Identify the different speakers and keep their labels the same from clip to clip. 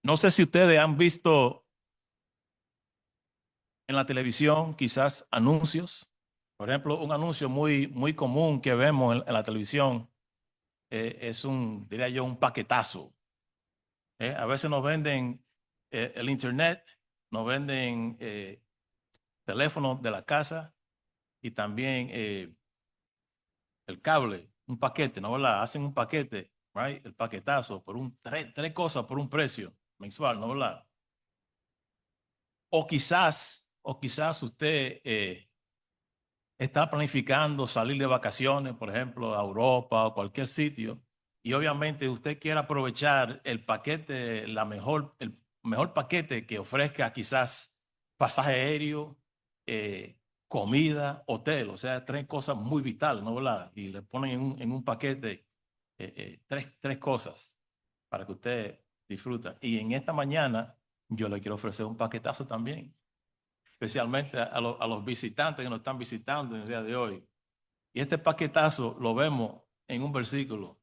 Speaker 1: No sé si ustedes han visto en la televisión quizás anuncios. Por ejemplo, un anuncio muy común que vemos en la televisión es diría yo, un paquetazo. A veces nos venden el internet, nos venden teléfonos de la casa y también el cable, un paquete, ¿no? ¿Verdad? Hacen un paquete, right? El paquetazo por tres cosas por un precio mensual, ¿no? ¿Verdad? O quizás usted está planificando salir de vacaciones, por ejemplo, a Europa o cualquier sitio, y obviamente usted quiere aprovechar el paquete, el mejor paquete que ofrezca quizás pasaje aéreo, eh, comida, hotel, o sea, tres cosas muy vitales, ¿no? ¿Verdad? Y le ponen en un paquete tres cosas para que usted disfruta. Y en esta mañana yo le quiero ofrecer un paquetazo también, especialmente a los visitantes que nos están visitando en el día de hoy. Y este paquetazo lo vemos en un versículo,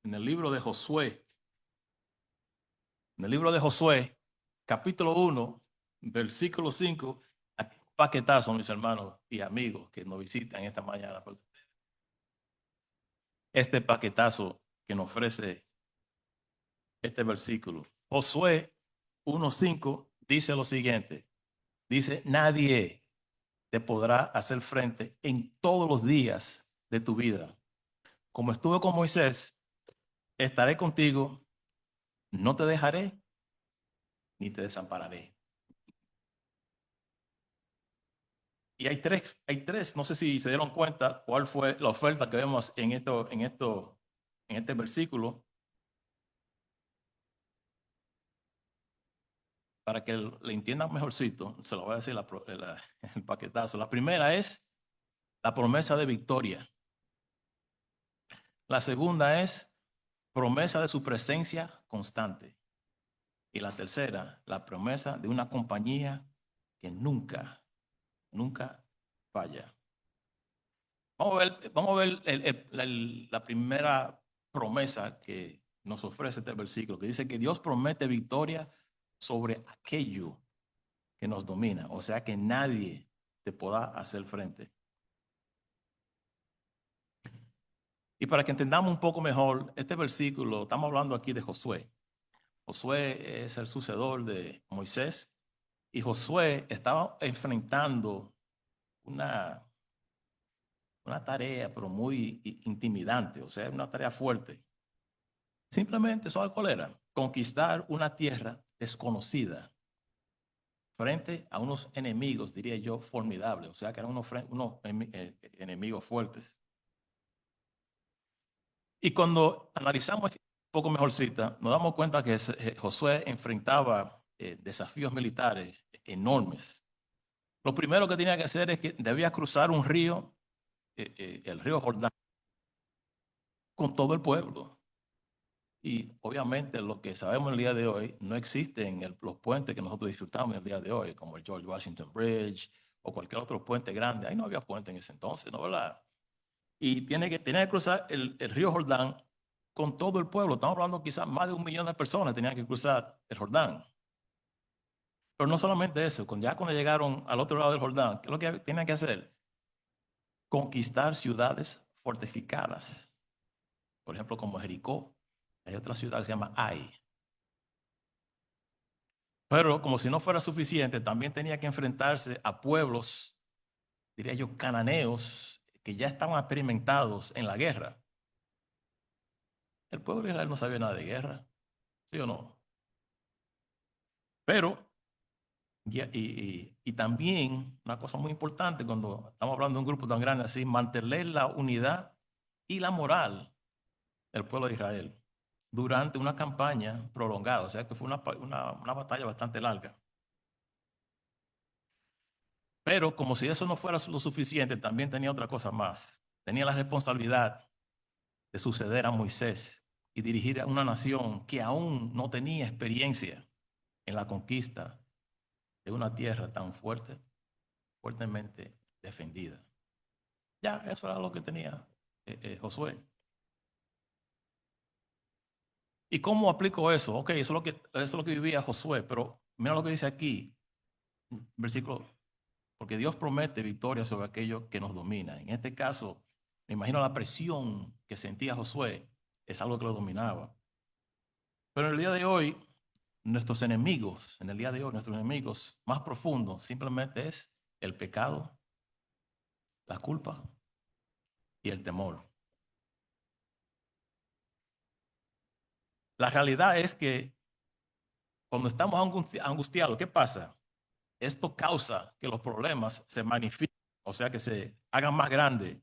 Speaker 1: en el libro de Josué. En el libro de Josué, capítulo 1, versículo 5. Aquí un paquetazo, mis hermanos y amigos que nos visitan esta mañana. Este paquetazo que nos ofrece este versículo. Josué 1:5 dice lo siguiente. Dice, nadie te podrá hacer frente en todos los días de tu vida. Como estuve con Moisés, estaré contigo, no te dejaré ni te desampararé. Y hay tres, no sé si se dieron cuenta cuál fue la oferta que vemos en este versículo, para que le entiendan mejorcito, se lo voy a decir el paquetazo. La primera es la promesa de victoria. La segunda es promesa de su presencia constante. Y la tercera, la promesa de una compañía que nunca falla. Vamos a ver la primera promesa que nos ofrece este versículo, que dice que Dios promete victoria sobre aquello que nos domina, o sea que nadie te podrá hacer frente. Y para que entendamos un poco mejor este versículo, estamos hablando aquí de Josué. Josué es el sucesor de Moisés y Josué estaba enfrentando una, una tarea, pero muy intimidante, o sea, una tarea fuerte. Simplemente, ¿sabe cuál era? Conquistar una tierra desconocida frente a unos enemigos, diría yo, formidables, o sea, que eran unos enemigos fuertes. Y cuando analizamos un poco mejorcita, nos damos cuenta que Josué enfrentaba desafíos militares enormes. Lo primero que tenía que hacer es que debía cruzar un río, el río Jordán, con todo el pueblo. Y obviamente lo que sabemos el día de hoy no existen los puentes que nosotros disfrutamos el día de hoy, como el George Washington Bridge o cualquier otro puente grande. Ahí no había puente en ese entonces, ¿no? ¿Verdad? Y tenía que cruzar el río Jordán con todo el pueblo. Estamos hablando quizás más de 1 millón de personas tenían que cruzar el Jordán. Pero no solamente eso, cuando llegaron al otro lado del Jordán, ¿qué es lo que tenían que hacer? Conquistar ciudades fortificadas. Por ejemplo, como Jericó. Hay otra ciudad que se llama Ai. Pero como si no fuera suficiente, también tenía que enfrentarse a pueblos, diría yo, cananeos, que ya estaban experimentados en la guerra. El pueblo de Israel no sabía nada de guerra, ¿sí o no? Pero, y también una cosa muy importante cuando estamos hablando de un grupo tan grande así, mantener la unidad y la moral del pueblo de Israel durante una campaña prolongada, o sea que fue una batalla bastante larga. Pero como si eso no fuera lo suficiente, también tenía otra cosa más. Tenía la responsabilidad de suceder a Moisés y dirigir a una nación que aún no tenía experiencia en la conquista de una tierra tan fuertemente defendida. Ya, eso era lo que tenía Josué. ¿Y cómo aplico eso? Ok, eso es lo que vivía Josué, pero mira lo que dice aquí, versículo, porque Dios promete victoria sobre aquello que nos domina. En este caso, me imagino la presión que sentía Josué es algo que lo dominaba. Pero en el día de hoy, en el día de hoy, nuestros enemigos más profundos simplemente es el pecado, la culpa y el temor. La realidad es que cuando estamos angustiados, ¿qué pasa? Esto causa que los problemas se magnifiquen, o sea, que se hagan más grandes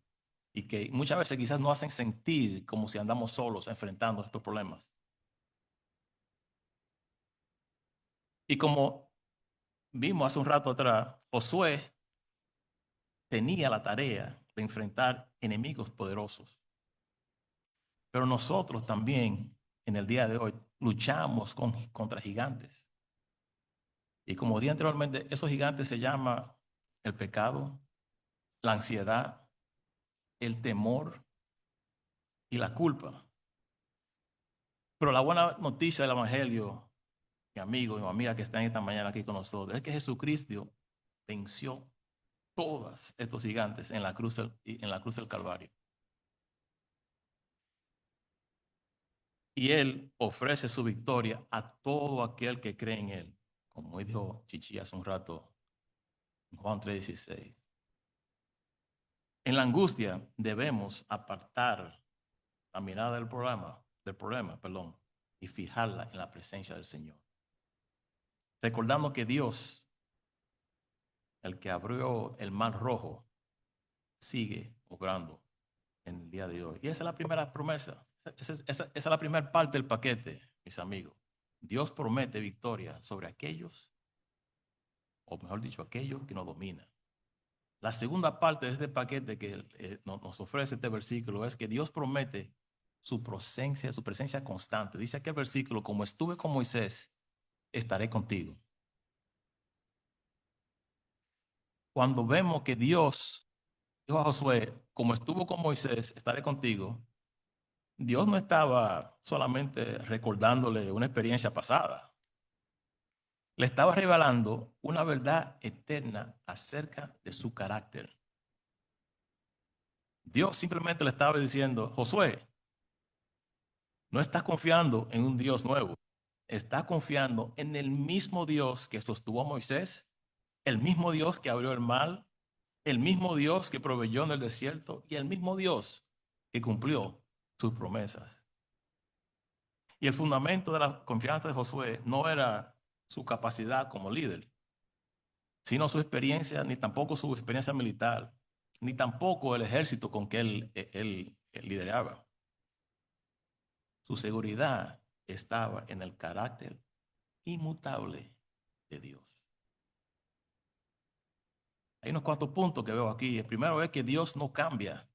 Speaker 1: y que muchas veces quizás nos hacen sentir como si andamos solos enfrentando estos problemas. Y como vimos hace un rato atrás, Josué tenía la tarea de enfrentar enemigos poderosos. Pero nosotros también, en el día de hoy, luchamos contra gigantes. Y como dije anteriormente, esos gigantes se llaman el pecado, la ansiedad, el temor y la culpa. Pero la buena noticia del Evangelio, mi amigo y mi amiga que están esta mañana aquí con nosotros, es que Jesucristo venció todos estos gigantes en la cruz del Calvario. Y Él ofrece su victoria a todo aquel que cree en Él. Como dijo Chichi hace un rato, en Juan 3:16. En la angustia debemos apartar la mirada del problema, perdón, y fijarla en la presencia del Señor. Recordando que Dios, el que abrió el mar rojo, sigue obrando en el día de hoy. Y esa es la primera promesa. Esa es la primera parte del paquete, mis amigos. Dios promete victoria sobre aquellos, o mejor dicho, aquellos que nos dominan. La segunda parte de este paquete que nos ofrece este versículo es que Dios promete su presencia constante. Dice aquel versículo, como estuve con Moisés, estaré contigo. Cuando vemos que Dios dijo a Josué, como estuvo con Moisés, estaré contigo, Dios no estaba solamente recordándole una experiencia pasada. Le estaba revelando una verdad eterna acerca de su carácter. Dios simplemente le estaba diciendo, Josué, no estás confiando en un Dios nuevo. Estás confiando en el mismo Dios que sostuvo a Moisés, el mismo Dios que abrió el mar, el mismo Dios que proveyó en el desierto y el mismo Dios que cumplió sus promesas. Y el fundamento de la confianza de Josué no era su capacidad como líder, sino su experiencia, ni tampoco su experiencia militar, ni tampoco el ejército con que él lideraba. Su seguridad estaba en el carácter inmutable de Dios. Hay unos cuantos puntos que veo aquí. El primero es que Dios no cambia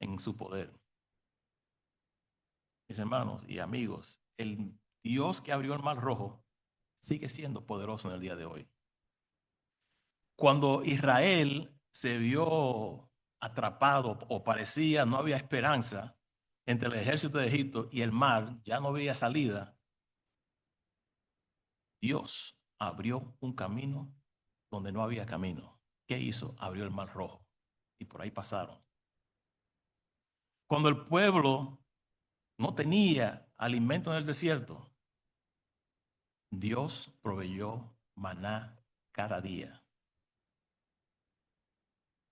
Speaker 1: en su poder. Mis hermanos y amigos, el Dios que abrió el mar rojo sigue siendo poderoso en el día de hoy. Cuando Israel se vio atrapado o parecía no había esperanza entre el ejército de Egipto y el mar, ya no había salida, Dios abrió un camino donde no había camino. ¿Qué hizo? Abrió el mar rojo y por ahí pasaron. Cuando el pueblo no tenía alimento en el desierto, Dios proveyó maná cada día.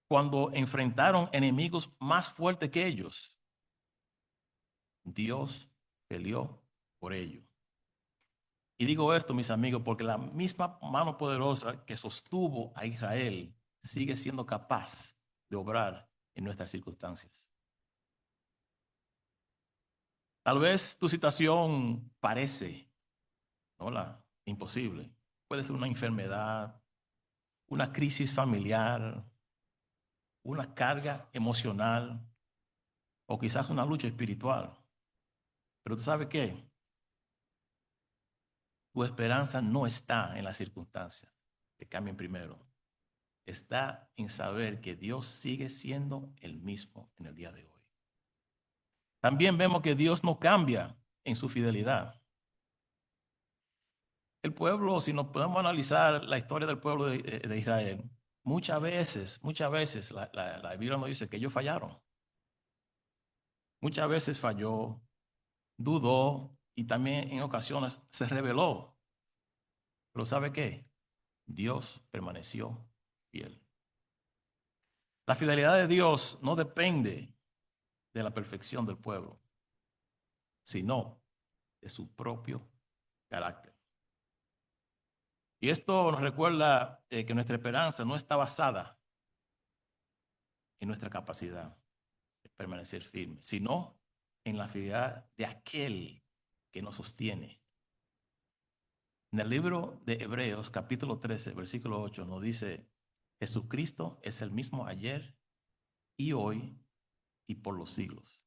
Speaker 1: Cuando enfrentaron enemigos más fuertes que ellos, Dios peleó por ellos. Y digo esto, mis amigos, porque la misma mano poderosa que sostuvo a Israel sigue siendo capaz de obrar en nuestras circunstancias. Tal vez tu situación parece, hola, imposible. Puede ser una enfermedad, una crisis familiar, una carga emocional o quizás una lucha espiritual. Pero tú sabes qué, tu esperanza no está en las circunstancias que cambien primero. Está en saber que Dios sigue siendo el mismo en el día de hoy. También vemos que Dios no cambia en su fidelidad. El pueblo, si nos podemos analizar la historia del pueblo de Israel, muchas veces la Biblia nos dice que ellos fallaron. Muchas veces falló, dudó y también en ocasiones se rebeló. Pero ¿sabe qué? Dios permaneció fiel. La fidelidad de Dios no depende de la perfección del pueblo, sino de su propio carácter. Y esto nos recuerda que nuestra esperanza no está basada en nuestra capacidad de permanecer firme, sino en la fidelidad de aquel que nos sostiene. En el libro de Hebreos, capítulo 13, versículo 8, nos dice, Jesucristo es el mismo ayer y hoy y por los siglos.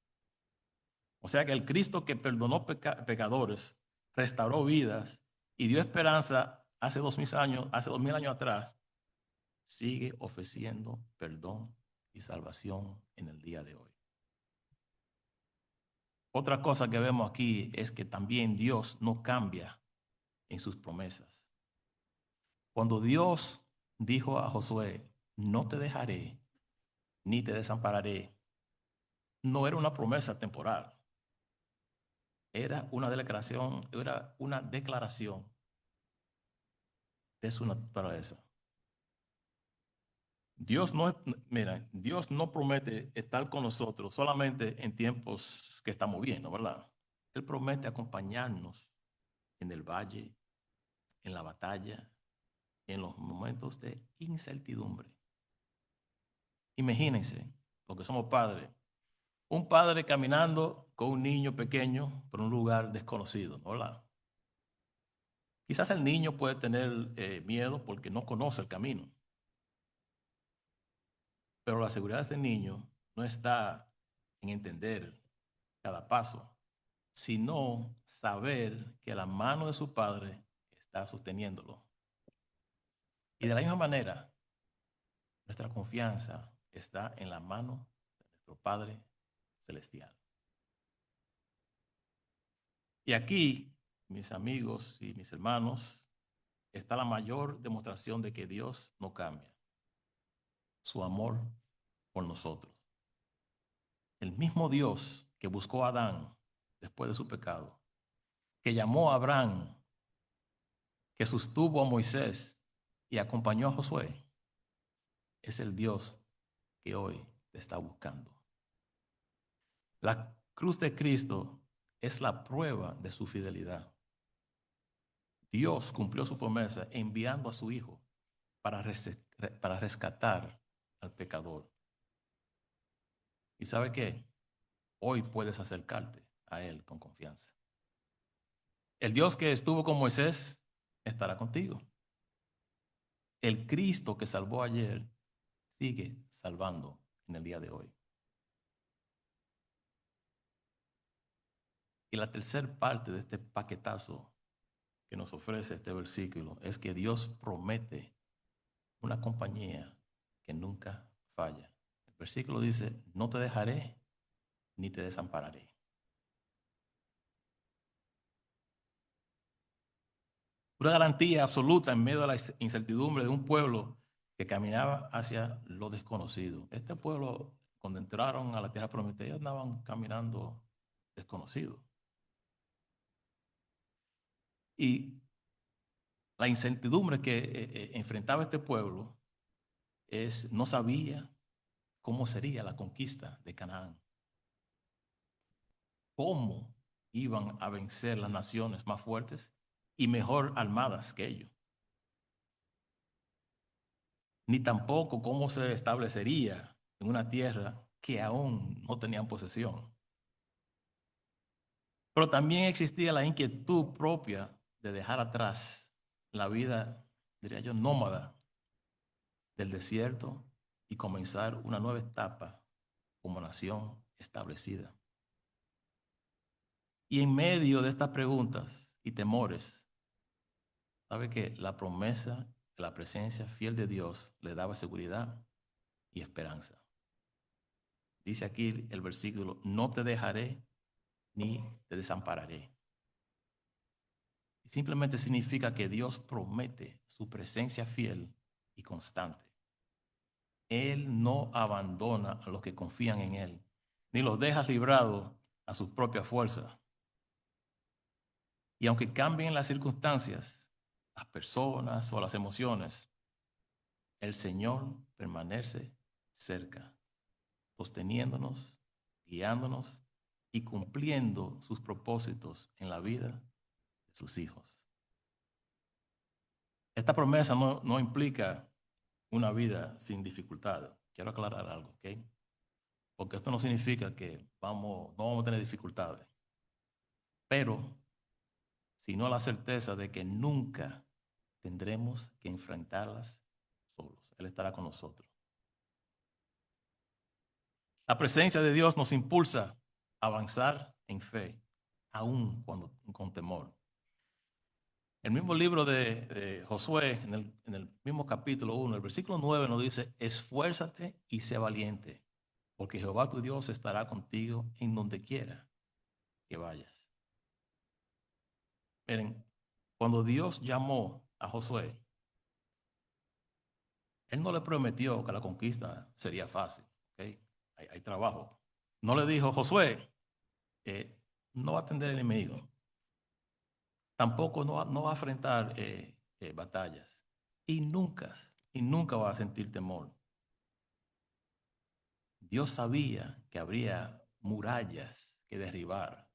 Speaker 1: O sea que el Cristo que perdonó pecadores, restauró vidas y dio esperanza hace 2000 años atrás, sigue ofreciendo perdón y salvación en el día de hoy. Otra cosa que vemos aquí es que también Dios no cambia en sus promesas. Cuando Dios dijo a Josué, no te dejaré ni te desampararé, no era una promesa temporal. Era una declaración de su naturaleza. Dios no promete estar con nosotros solamente en tiempos que estamos bien, ¿no? ¿Verdad? Él promete acompañarnos en el valle, en la batalla, en los momentos de incertidumbre. Imagínense, los que somos padres, un padre caminando con un niño pequeño por un lugar desconocido, ¿no? ¿Verdad? Quizás el niño puede tener miedo porque no conoce el camino. Pero la seguridad de este niño no está en entender cada paso, sino saber que la mano de su padre está sosteniéndolo. Y de la misma manera, nuestra confianza está en la mano de nuestro Padre Celestial. Y aquí, mis amigos y mis hermanos, está la mayor demostración de que Dios no cambia. Su amor por nosotros. El mismo Dios que buscó a Adán después de su pecado, que llamó a Abraham, que sostuvo a Moisés y acompañó a Josué, es el Dios que hoy te está buscando. La cruz de Cristo es la prueba de su fidelidad. Dios cumplió su promesa enviando a su Hijo para rescatar al pecador. ¿Y sabe qué? Hoy puedes acercarte a Él con confianza. El Dios que estuvo con Moisés estará contigo. El Cristo que salvó ayer sigue salvando en el día de hoy. Y la tercera parte de este paquetazo que nos ofrece este versículo es que Dios promete una compañía que nunca falla. El versículo dice, no te dejaré ni te desampararé. Una garantía absoluta en medio de la incertidumbre de un pueblo que caminaba hacia lo desconocido. Este pueblo, cuando entraron a la tierra prometida, andaban caminando desconocidos. Y la incertidumbre que enfrentaba este pueblo no sabía cómo sería la conquista de Canaán. Cómo iban a vencer las naciones más fuertes y mejor armadas que ellos. Ni tampoco cómo se establecería en una tierra que aún no tenían posesión. Pero también existía la inquietud propia de dejar atrás la vida, diría yo, nómada del desierto y comenzar una nueva etapa como nación establecida. Y en medio de estas preguntas y temores, sabe que la promesa de la presencia fiel de Dios le daba seguridad y esperanza. Dice aquí el versículo, no te dejaré ni te desampararé. Y simplemente significa que Dios promete su presencia fiel y constante. Él no abandona a los que confían en Él, ni los deja librados a sus propias fuerzas. Y aunque cambien las circunstancias, las personas o las emociones, el Señor permanece cerca, sosteniéndonos, guiándonos y cumpliendo sus propósitos en la vida de sus hijos. Esta promesa no implica una vida sin dificultades. Quiero aclarar algo, ¿ok? Porque esto no significa que no vamos a tener dificultades, pero sino la certeza de que nunca tendremos que enfrentarlas solos. Él estará con nosotros. La presencia de Dios nos impulsa a avanzar en fe, aún cuando con temor. El mismo libro de Josué, en el mismo capítulo 1, el versículo 9 nos dice: esfuérzate y sé valiente, porque Jehová tu Dios estará contigo en donde quiera que vayas. Miren, cuando Dios llamó a Josué, Él no le prometió que la conquista sería fácil, ¿okay? Hay trabajo. No le dijo: Josué, no va a atender el enemigo. Tampoco no va a enfrentar batallas. Y nunca va a sentir temor. Dios sabía que habría murallas que derribar,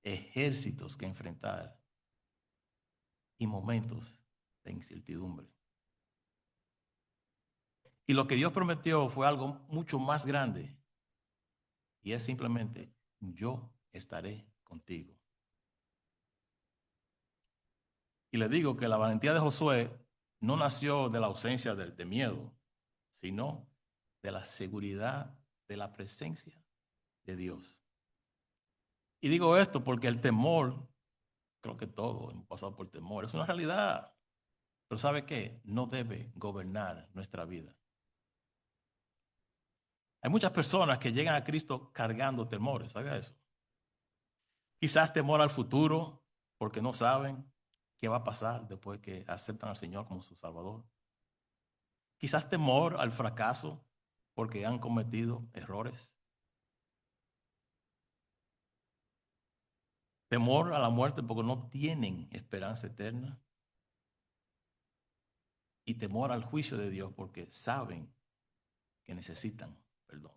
Speaker 1: ejércitos que enfrentar y momentos de incertidumbre. Y lo que Dios prometió fue algo mucho más grande. Y es simplemente: yo estaré contigo. Y le digo que la valentía de Josué no nació de la ausencia de miedo, sino de la seguridad de la presencia de Dios. Y digo esto porque el temor, creo que todos hemos pasado por temor, es una realidad. Pero ¿sabe qué? No debe gobernar nuestra vida. Hay muchas personas que llegan a Cristo cargando temores, ¿sabe eso? Quizás temor al futuro, porque no saben qué va a pasar después que aceptan al Señor como su Salvador. Quizás temor al fracaso, porque han cometido errores. Temor a la muerte, porque no tienen esperanza eterna. Y temor al juicio de Dios, porque saben que necesitan perdón.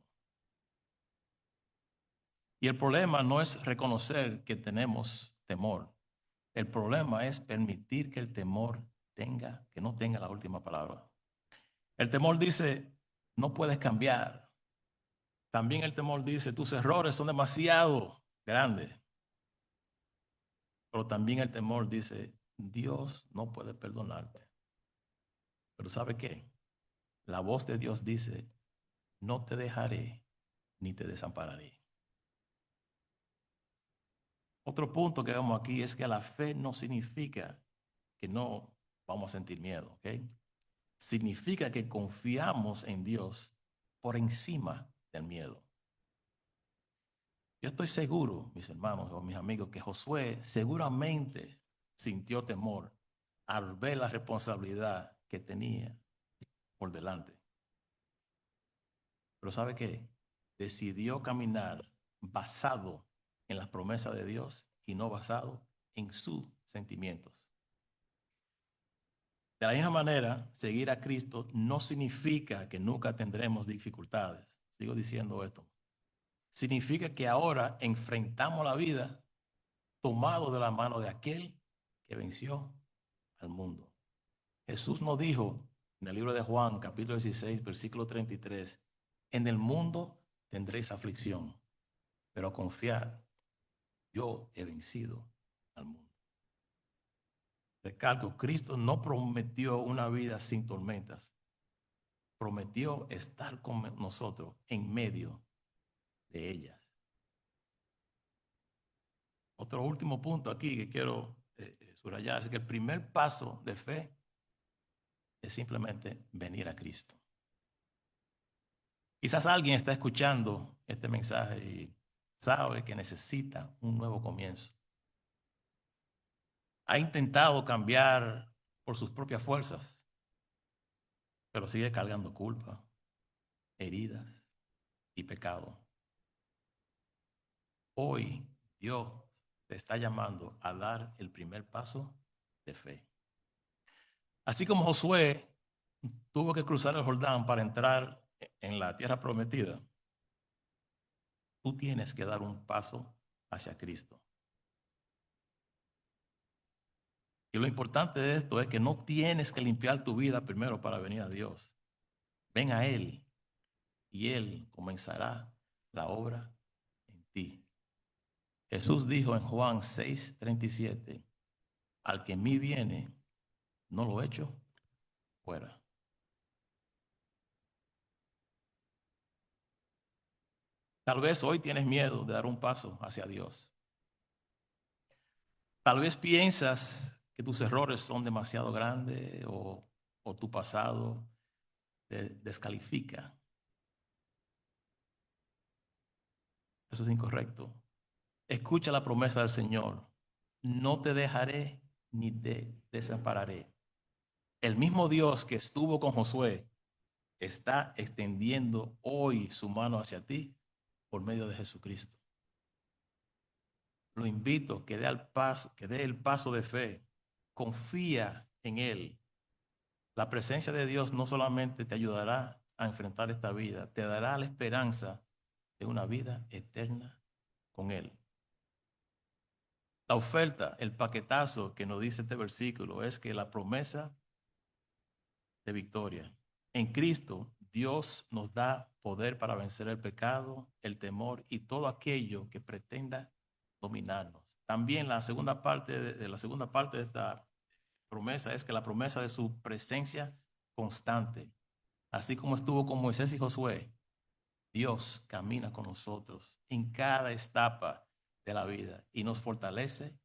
Speaker 1: Y el problema no es reconocer que tenemos temor. El problema es permitir que el temor que no tenga la última palabra. El temor dice: no puedes cambiar. También el temor dice: tus errores son demasiado grandes. Pero también el temor dice: Dios no puede perdonarte. Pero ¿sabe qué? La voz de Dios dice: no te dejaré ni te desampararé. Otro punto que vemos aquí es que la fe no significa que no vamos a sentir miedo, ¿ok? Significa que confiamos en Dios por encima del miedo. Yo estoy seguro, mis hermanos o mis amigos, que Josué seguramente sintió temor al ver la responsabilidad que tenía por delante. Pero ¿sabe qué? Decidió caminar basado en las promesas de Dios y no basado en sus sentimientos. De la misma manera, seguir a Cristo no significa que nunca tendremos dificultades. Sigo diciendo esto. Significa que ahora enfrentamos la vida tomado de la mano de aquel que venció al mundo. Jesús nos dijo en el libro de Juan, capítulo 16, versículo 33, en el mundo tendréis aflicción, pero confiad, yo he vencido al mundo. Recalco, Cristo no prometió una vida sin tormentas, prometió estar con nosotros en medio de ellas. Otro último punto aquí que quiero subrayar es que el primer paso de fe es simplemente venir a Cristo. Quizás alguien está escuchando este mensaje y sabe que necesita un nuevo comienzo. Ha intentado cambiar por sus propias fuerzas, pero sigue cargando culpa, heridas y pecado. Hoy Dios te está llamando a dar el primer paso de fe. Así como Josué tuvo que cruzar el Jordán para entrar en la tierra prometida, tú tienes que dar un paso hacia Cristo. Y lo importante de esto es que no tienes que limpiar tu vida primero para venir a Dios. Ven a Él y Él comenzará la obra en ti. Jesús dijo en Juan 6:37, al que en mí viene, no lo echo fuera. Tal vez hoy tienes miedo de dar un paso hacia Dios. Tal vez piensas que tus errores son demasiado grandes o tu pasado te descalifica. Eso es incorrecto. Escucha la promesa del Señor. No te dejaré ni te desampararé. El mismo Dios que estuvo con Josué está extendiendo hoy su mano hacia ti por medio de Jesucristo. Lo invito que dé el paso de fe. Confía en Él. La presencia de Dios no solamente te ayudará a enfrentar esta vida, te dará la esperanza de una vida eterna con Él. La oferta, el paquetazo que nos dice este versículo es que la promesa de victoria. En Cristo, Dios nos da poder para vencer el pecado, el temor y todo aquello que pretenda dominarnos. También la segunda parte la segunda parte de esta promesa es que la promesa de su presencia constante, así como estuvo con Moisés y Josué, Dios camina con nosotros en cada etapa de la vida y nos fortalece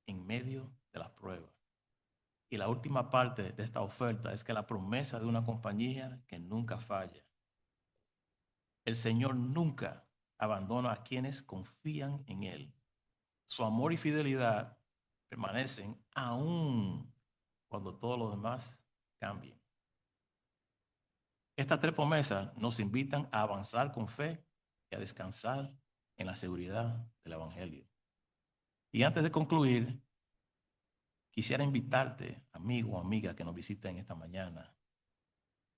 Speaker 1: en medio de las pruebas. Y la última parte de esta oferta es que la promesa de una compañía que nunca falla. El Señor nunca abandona a quienes confían en Él. Su amor y fidelidad permanecen aún cuando todos los demás cambien. Estas tres promesas nos invitan a avanzar con fe y a descansar en la seguridad del Evangelio. Y antes de concluir, quisiera invitarte, amigo o amiga que nos visita en esta mañana,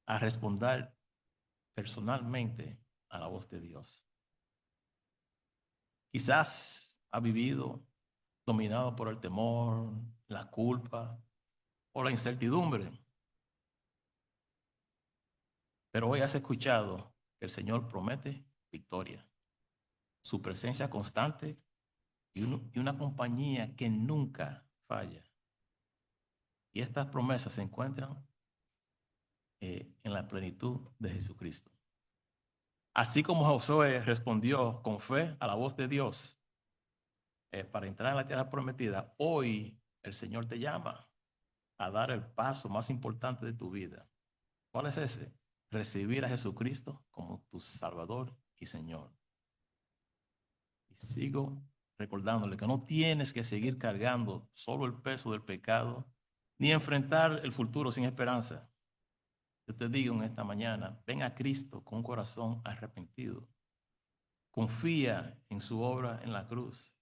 Speaker 1: a responder personalmente a la voz de Dios. Quizás ha vivido dominado por el temor, la culpa o la incertidumbre, pero hoy has escuchado que el Señor promete victoria, su presencia constante y una compañía que nunca falla. Y estas promesas se encuentran en la plenitud de Jesucristo. Así como Josué respondió con fe a la voz de Dios para entrar en la tierra prometida, hoy el Señor te llama a dar el paso más importante de tu vida. ¿Cuál es ese? Recibir a Jesucristo como tu Salvador y Señor. Y sigo recordándole que no tienes que seguir cargando solo el peso del pecado, ni enfrentar el futuro sin esperanza. Yo te digo en esta mañana, ven a Cristo con un corazón arrepentido. Confía en su obra en la cruz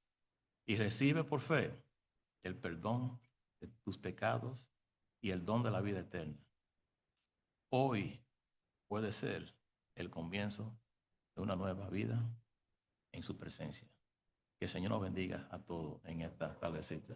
Speaker 1: y recibe por fe el perdón de tus pecados y el don de la vida eterna. Hoy puede ser el comienzo de una nueva vida en su presencia. Que el Señor nos bendiga a todos en esta tardecita.